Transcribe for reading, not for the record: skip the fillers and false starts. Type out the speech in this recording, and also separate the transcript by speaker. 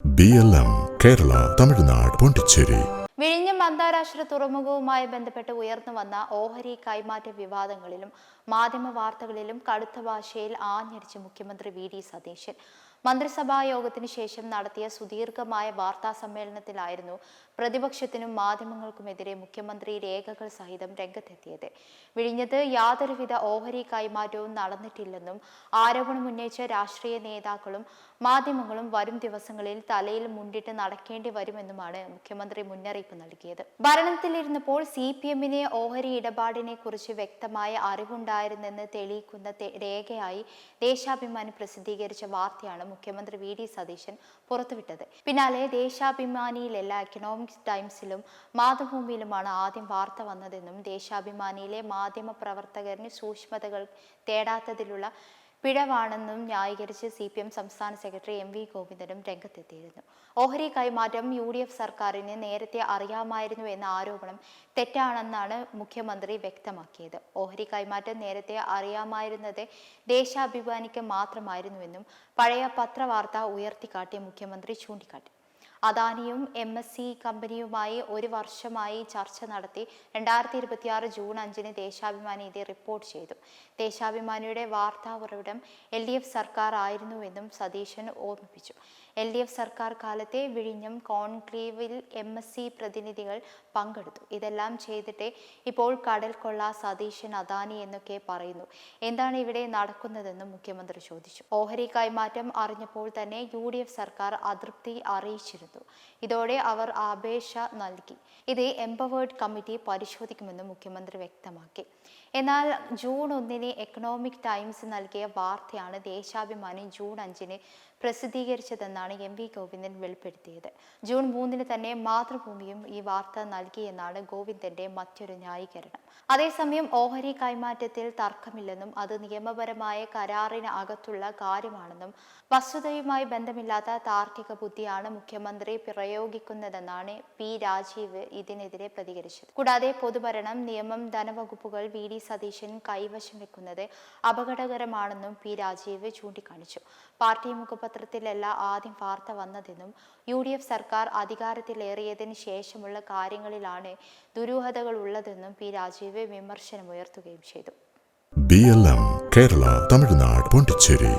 Speaker 1: BLM Kerala Tamil Nadu Pondicherry.
Speaker 2: വിഴിഞ്ഞം അന്താരാഷ്ട്ര തുറമുഖവുമായി ബന്ധപ്പെട്ട് ഉയർന്നു വന്ന ഓഹരി കൈമാറ്റ വിവാദങ്ങളിലും മാധ്യമ വാർത്തകളിലും കടുത്ത ഭാഷയിൽ ആഞ്ഞടിച്ച് മുഖ്യമന്ത്രി വി.ഡി. സതീശൻ. മന്ത്രിസഭാ യോഗത്തിന് ശേഷം നടത്തിയ സുദീർഘമായ വാർത്താ സമ്മേളനത്തിലായിരുന്നു പ്രതിപക്ഷത്തിനും മാധ്യമങ്ങൾക്കുമെതിരെ മുഖ്യമന്ത്രി രേഖകൾ സഹിതം രംഗത്തെത്തിയത്. വിഴിഞ്ഞത്ത് യാതൊരുവിധ ഓഹരി കൈമാറ്റവും നടന്നിട്ടില്ലെന്നും ആരോപണമുന്നയിച്ച രാഷ്ട്രീയ നേതാക്കളും മാധ്യമങ്ങളും വരും ദിവസങ്ങളിൽ തലയിൽ മുണ്ടിട്ട് നടക്കേണ്ടി വരുമെന്നുമാണ് മുഖ്യമന്ത്രി മുന്നറിയിപ്പ് നൽകിയത്. ഭരണത്തിലിരുന്നപ്പോൾ CPM-നെ ഓഹരി ഇടപാടിനെ കുറിച്ച് വ്യക്തമായ അറിവുണ്ടായിരുന്നെന്ന് തെളിയിക്കുന്ന രേഖയായി ദേശാഭിമാനി പ്രസിദ്ധീകരിച്ച വാർത്തയാണ് മുഖ്യമന്ത്രി വി.ഡി. സതീശൻ പുറത്തുവിട്ടത്. പിന്നാലെ ദേശാഭിമാനിയിലല്ല എക്കണോമിക് ടൈംസിലും മാതൃഭൂമിയിലുമാണ് ആദ്യം വാർത്ത വന്നതെന്നും ദേശാഭിമാനിയിലെ മാധ്യമ പ്രവർത്തകരിന് സൂക്ഷ്മതകൾ തേടാത്തതിലുള്ള പിഴവാണെന്നും ന്യായീകരിച്ച് CPM സംസ്ഥാന സെക്രട്ടറി MV ഗോവിന്ദനും രംഗത്തെത്തിയിരുന്നു. ഓഹരി കൈമാറ്റം UDF സർക്കാരിന് നേരത്തെ അറിയാമായിരുന്നു എന്ന ആരോപണം തെറ്റാണെന്നാണ് മുഖ്യമന്ത്രി വ്യക്തമാക്കിയത്. ഓഹരി കൈമാറ്റം നേരത്തെ അറിയാമായിരുന്നത് ദേശാഭിമാനിക്ക് മാത്രമായിരുന്നുവെന്നും പഴയ പത്രവാർത്ത ഉയർത്തിക്കാട്ടിയ മുഖ്യമന്ത്രി ചൂണ്ടിക്കാട്ടി. അദാനിയും MSC കമ്പനിയുമായി ഒരു വർഷമായി ചർച്ച നടത്തി 2026 ജൂൺ 5-ന് ദേശാഭിമാനി ഇത് റിപ്പോർട്ട് ചെയ്തു. ദേശാഭിമാനിയുടെ വാർത്താ ഉറവിടം LDF സർക്കാർ ആയിരുന്നുവെന്നും സതീശൻ ഓർമ്മിപ്പിച്ചു. LDF സർക്കാർ കാലത്തെ വിഴിഞ്ഞം കോൺക്ലേവിൽ MSC പ്രതിനിധികൾ പങ്കെടുത്തു. ഇതെല്ലാം ചെയ്തിട്ട് ഇപ്പോൾ കടൽ കൊള്ള സതീശൻ അദാനി എന്നൊക്കെ പറയുന്നു. എന്താണ് ഇവിടെ നടക്കുന്നതെന്നും മുഖ്യമന്ത്രി ചോദിച്ചു. ഓഹരി കൈമാറ്റം അറിഞ്ഞപ്പോൾ തന്നെ UDF സർക്കാർ അതൃപ്തി അറിയിച്ചിരുന്നു. ഇതോടെ അവർ അപേക്ഷ നൽകി. ഇത് എംപവേർഡ് കമ്മിറ്റി പരിശോധിക്കുമെന്നും മുഖ്യമന്ത്രി വ്യക്തമാക്കി. എന്നാൽ ജൂൺ 1-ന് എക്കണോമിക് ടൈംസ് നൽകിയ വാർത്തയാണ് ദേശാഭിമാനി ജൂൺ 5-ന് പ്രസിദ്ധീകരിച്ചതെന്നാണ് MV ഗോവിന്ദൻ വെളിപ്പെടുത്തിയത്. ജൂൺ 3-ന് തന്നെ മാതൃഭൂമിയും ഈ വാർത്ത നൽകിയെന്നാണ് ഗോവിന്ദന്റെ മറ്റൊരു ന്യായീകരണം. അതേസമയം ഓഹരി കൈമാറ്റത്തിൽ തർക്കമില്ലെന്നും അത് നിയമപരമായ കരാറിന് അകത്തുള്ള കാര്യമാണെന്നും വസ്തുതയുമായി ബന്ധമില്ലാത്ത താർക്കിക ബുദ്ധിയാണ് മുഖ്യമന്ത്രി പ്രയോഗിക്കുന്നതെന്നാണ് P. രാജീവ് ഇതിനെതിരെ പ്രതികരിച്ചത്. കൂടാതെ പൊതുഭരണം, നിയമം, ധനവകുപ്പുകൾ V.D. സതീശൻ കൈവശം വെക്കുന്നത് അപകടകരമാണെന്നും P. രാജീവ് ചൂണ്ടിക്കാണിച്ചു. പാർട്ടി മുഖപത്രത്തിലല്ല ആദ്യം വാർത്ത വന്നതെന്നും UDF സർക്കാർ അധികാരത്തിലേറിയതിന് ശേഷമുള്ള കാര്യങ്ങളിലാണ് ദുരൂഹതകൾ ഉള്ളതെന്നും P. രാജീവ് വിമർശനമുയർത്തുകയും ചെയ്തു.
Speaker 1: BLM കേരള തമിഴ്നാട് പോണ്ടിച്ചേരി.